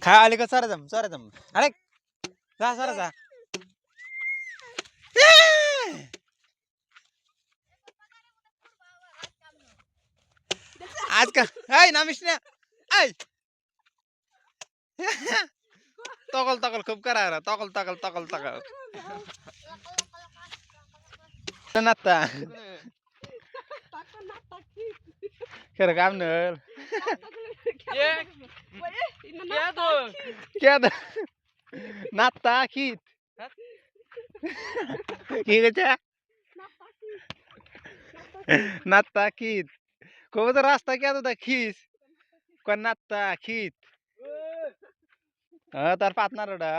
खाली का सर दम अरे जा सर जा आज का ऐ नामिश ना ऐ तकल तकल खूब करा रहा तकल तकल तकल तकल नाता क्या काम नल क्या नाता कीत की गया नाता कीत को तो रास्ता क्या तो खीस को नाता कीत तार पार्टनर ओडा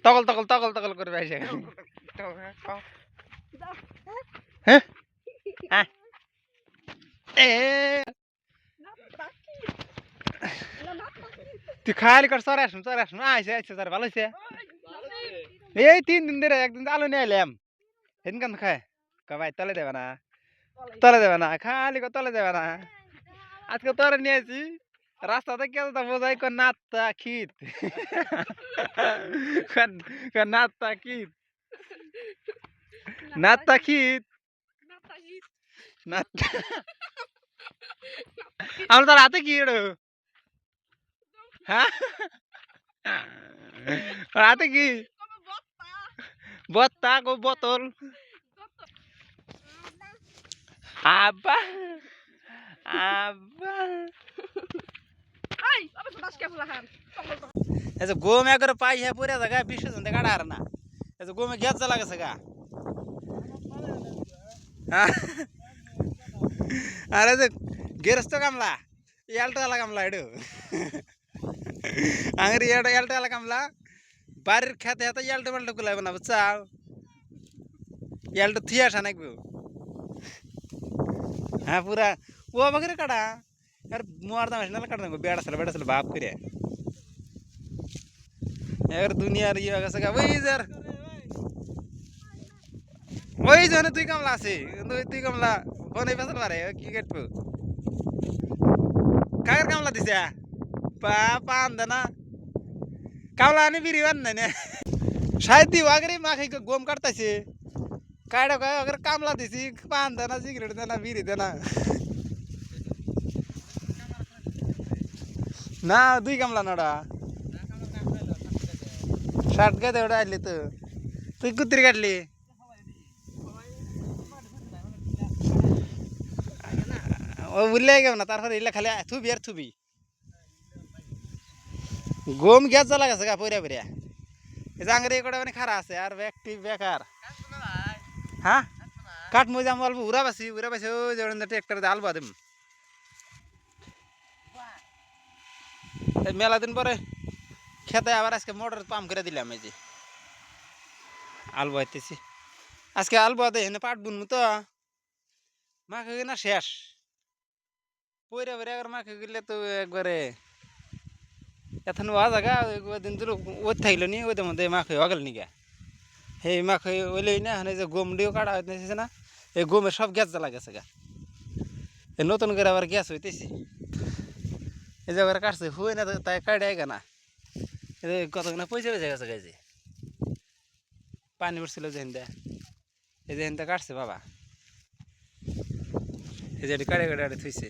तकल तकल तकल तकल कर बैठे हैं ए तू खाली कर सर आइसे सर ভালো হইছে এই 3 দিন ধরে একদিন আলো নিয়ে এলাম হেন কান খায় কবাই তলে দেবে না খালি কো তলে দেবে না আজকে তোরে নিয়েছি রাস্তাতে কেউ তো বোঝাই কো নাত্তা খিত নাত্তা খিত নাত্তা খিত নাত্তা আমরা তোর হাতে কি এড়ো হ্যাঁ হাতে কি বত্তা গো বোতল আব্বা আব্বা ऐसे गोम्या कर पाय ह्या पुऱ्या सगळ्या बिश धंदे काढार ना त्याचं गोम्या घ्यायच झाला का सगळा अरे ते गेरस्तो कामला यालटाला कामला एडू अंगरी यालटाला कामला बारीर ख्यात ह्याता यालट बलट कुलाय बना चाव यालट थिया ठानाक बे हाँ पूरा वो वगैरह काढा यार मुआरदा मशीनला काढ नको बेडसला बाप करे यार दुनिया रे कसं का वही जो ना तुई कमला से तुई कमला फोन ही पसंद मारे की गेट पे काय कर कमला दिसया पापा अंदना कमला आणि बिरी वन्ने शायद दी वगैरे मागे गोम काढतायचे काढा काय अगर कामला दिसी पांदना सिगरेट देना बिरी देना ना दुई कमला नडा शर्ट काय तेवढं आली तू कुत्री काढली उरले घेऊ ना तारफर इल्ला खाली थुबी यार थुबी गोम घ्याच झाला कसं का पोऱ्या पोऱ्या चांगरे इकडे पण खारा असते यार व्यक्ती बेकार हा काट मुझे आम अल्प उराबासी जेवण ट्रॅक्टर आलबा तुम मेला दिन बरे खेता आवर आज के मोटर पाम्प करे दिला माझी आलबा त्याची आज के आलबा हे पाठ बुन तो मागे ना शेष पोऱ्या पोऱ्या अगर मागे गेले तो एक बारे एथन वाजा का एक दिन तुला ओत थाइलो नी ओते मध्ये मागे वागल नी क्या हे मागे ओले ना हने जे गोमडियो काढा होत ना हे गोमे सब गॅस झाला का सगळा हे नतून घरावर गॅस होय त्याची हे जवळ काढसे होय ना ताय काढे आहे का ना हे कत ना पैसे भेजे का सगळ्याचे पाणी बरसिलो जाईन द्या हे जाईन त्या काढसे बाबा हे जडी काढे काढे थुईसे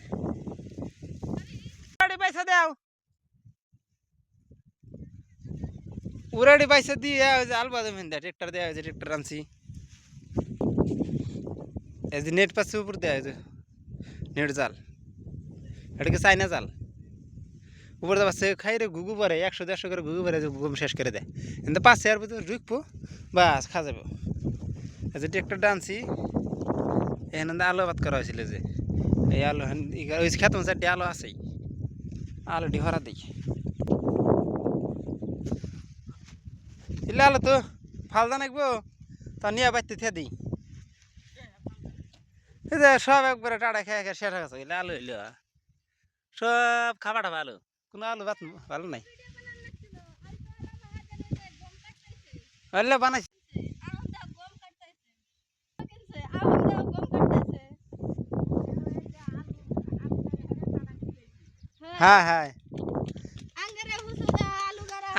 गाडी पैसा द्याव उराडी पैसा दी आलबा द्या ट्रॅक्टर द्यायचं ट्रॅक्टरांची याचे नेट पास ऊपर द्यायचं नेट चाल अडके सायना चाल ऊपर बस खाई रे घुगु भरे 100 করে ঘুঘু ভরে ঘুম শেষ করে দেয় কিন্তু 5000 রুপয়ে ঢুকবো বাস খা যাবে এই ট্রাক্টর ডানছি এখানে আলো বাত করা হয়েছিল যে এই আলো ওই খেতম চারটি আলো আছে আলোটি ভরা দিই ইলে আলো তো ফালদা নাকবো তা নিয়ে বাইতে থে দিই এই যে সব একবারে টাটা খেয়ে খেয়ে শেষ হয়ে গেছে ইলে আলো হইলো সব খাবারটা ভালো কোনো আলু ভাত ভালো নাই হলে বানাইছি হ্যাঁ হ্যাঁ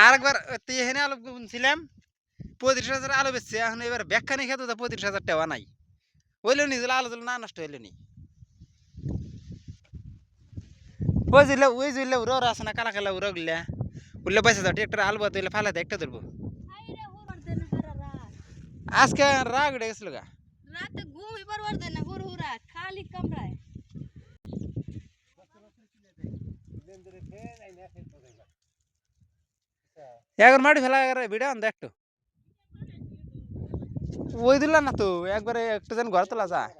আরেকবার তুই এখানে আলু বুনছিলাম 35,000 আলু বেচছে এখন এবার ব্যাখ্যানি খেতে তো 35,000 টাকা নাই হইলো নি যে আলু না নষ্ট হইলো নি ওই জিলে উড়ো আছে না কালা কালা উড়ো গিলা উড়লে পয়সা দাও ট্রেক্টর আলু বাদ দিলে ফালাতে একটা ধরবো আজকে রাগ উঠে গেছিল গা রাতে ঘুমই পারবার দেয় না হুরহুরা খালি কামড়ায় এখন মাটি ফেলা ভিডিও আন একটু ওই দিলা না তো একবারে একটু যেন ঘর তোলা যায়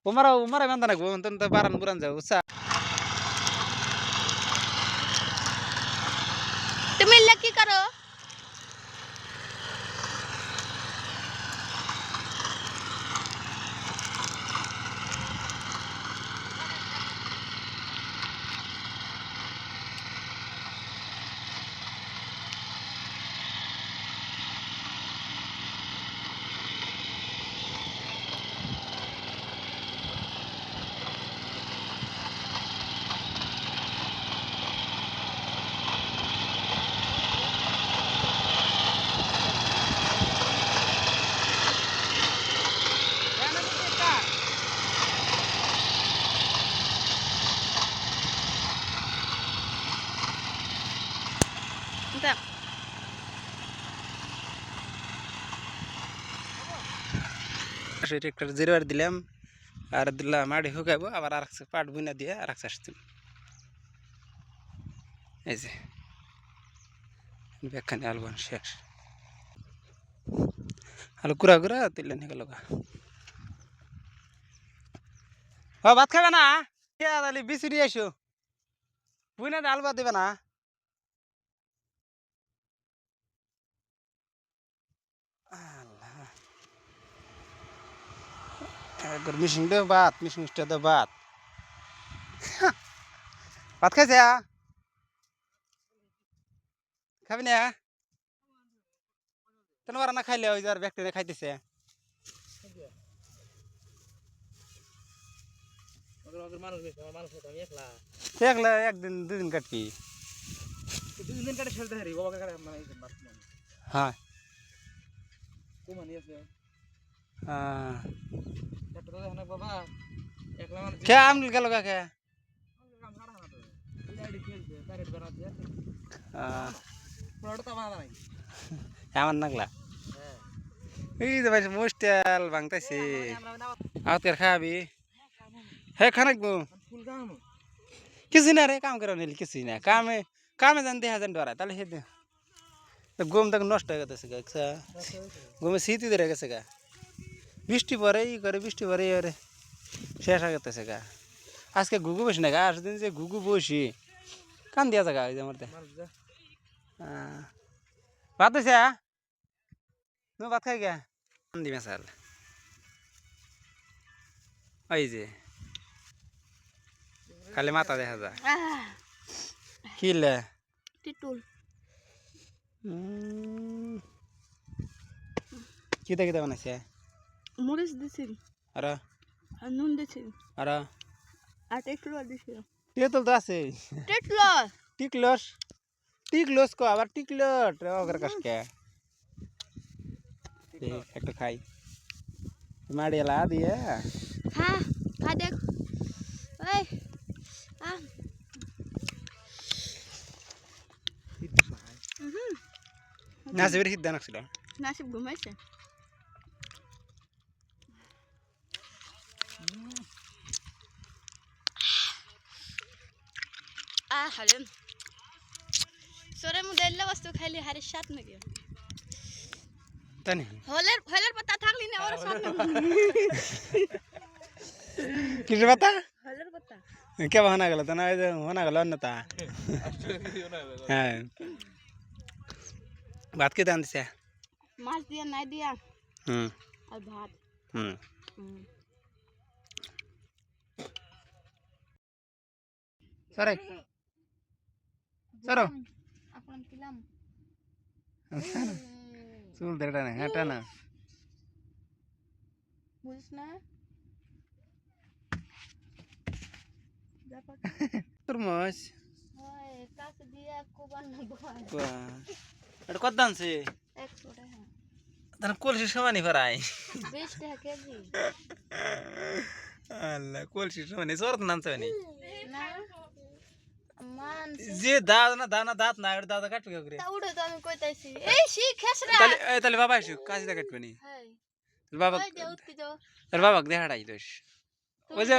উমারা বান্ধা নাকবো তো বারান বুরান যাবো বুঝছা তুমি কি করো ট্রেক্টর জিরোবার দিলাম আর দিলাম মাটি শুকাইবো আবার আর পাট বুনা দিয়ে আর এক চাষ দিলাম এই যে ব্যাখ্যানি আলু বান শেষ আলু কুড়া কুড়া তুললে নিয়ে গেল ভাত খাবে না তাহলে বিচুরি আইসো বুনা আলু বাদ দেবে না একবার মিশিং দে ভাত মিশিং দে ভাত ভাত খাইছে খাবি না তেন না খাইলে ওই যার ব্যক্তি খাইতেছে একলা একদিন দুদিন কাটবি দুদিন কাটে ফেলতে হারি বাবাকে কাটে হ্যাঁ কুমানি আছে বাবা একলা কে আমল গেল কাকে আমার নাগলা এই যে ভাই মোস্টেল ভাঙতেছি আউতের খাবি হে খানাক কিছু না রে কাম করে নিলি কিছুই না কামে কামে জান দেখা যান ডরা তাহলে হে গম তাকে নষ্ট হয়ে গেছে গা গমে শীতই ধরে গেছে গা বৃষ্টি পরে ই করে বৃষ্টি পরে এবারে শেষ হয়ে গেছে গা আজকে ঘুঘু বসি না গা আসদিন যে ঘুঘু বসি কান দিয়া জায়গা ওই যে আমার ভাত হয়েছে তুমি ভাত খাই গা দিবে সাল ওই যে খালি মাথা দেখা যায় কিলে টিটুল কিতা কিতা বানাইছে মরিচ দিছিল আর আর নুন দিছিল আর আর টেটলো দিছিল তেঁতুল তো আছে টেটলো টিকলস টিকলস কো আবার টিকলট ওগর কাসকে একটু খাই মাড়ি এলা দিয়ে হ্যাঁ খা দেখ ওই নাসিবের হিদ্দা নাকছিল নাসিব ঘুমাইছে হারে সরে মুদে এল্লা বস্তু খাইলি হারে সাত নাকি তানি হলের পাতা থাকলি না ওর সামনে কিসের পাতা হলের পাতা কে বাহানা গেল তা না হোনা গেল অন্যতা হ্যাঁ ভাত কে দান দিছে মাছ দিয়া নাই দিয়া আর ভাত সরে সরো আপন কিলাম চুল দেড়টা না হাঁটা না বুঝছ না তোর মাছ হয় কাছে দিয়া কোবান না গোয়াল এটা কত দাম আছে 100 টাকা তাহলে কলসির সমানই ফেরাই 20 টাকা কেজি আল্লাহ কলসির সমানই চর তো নামছে মানে না মানছে যে দাঁত না দাঁত না ওটা দাঁত কাটবে করে তা উড়ে তো আমি কইতাছি এই শিখেস রে তাহলে বাবা আসুক কাজে কাটবে নি হাই বাবা ওই দে উঠকি যাও তোর বাবাকে দেখাটাই দোষ ওই যে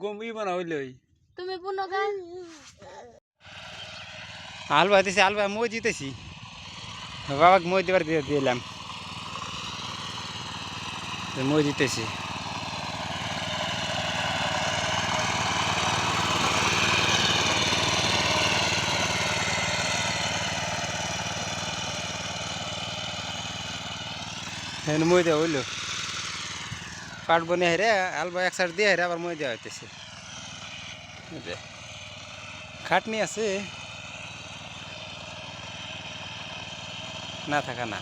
গম বানা হইলে ওই তুমি বুনো গান আলবা দিতেছি আলবা মই জিতেছি বাবাকে মই দেবার দিয়ে দিলাম মই জিতেছি মই দেওয়া হইলো পাট বনে হেরে আলবা এক সাইড দিয়ে হেরে আবার মই দেওয়া হইতেছে খাটনি আছে না থাকা না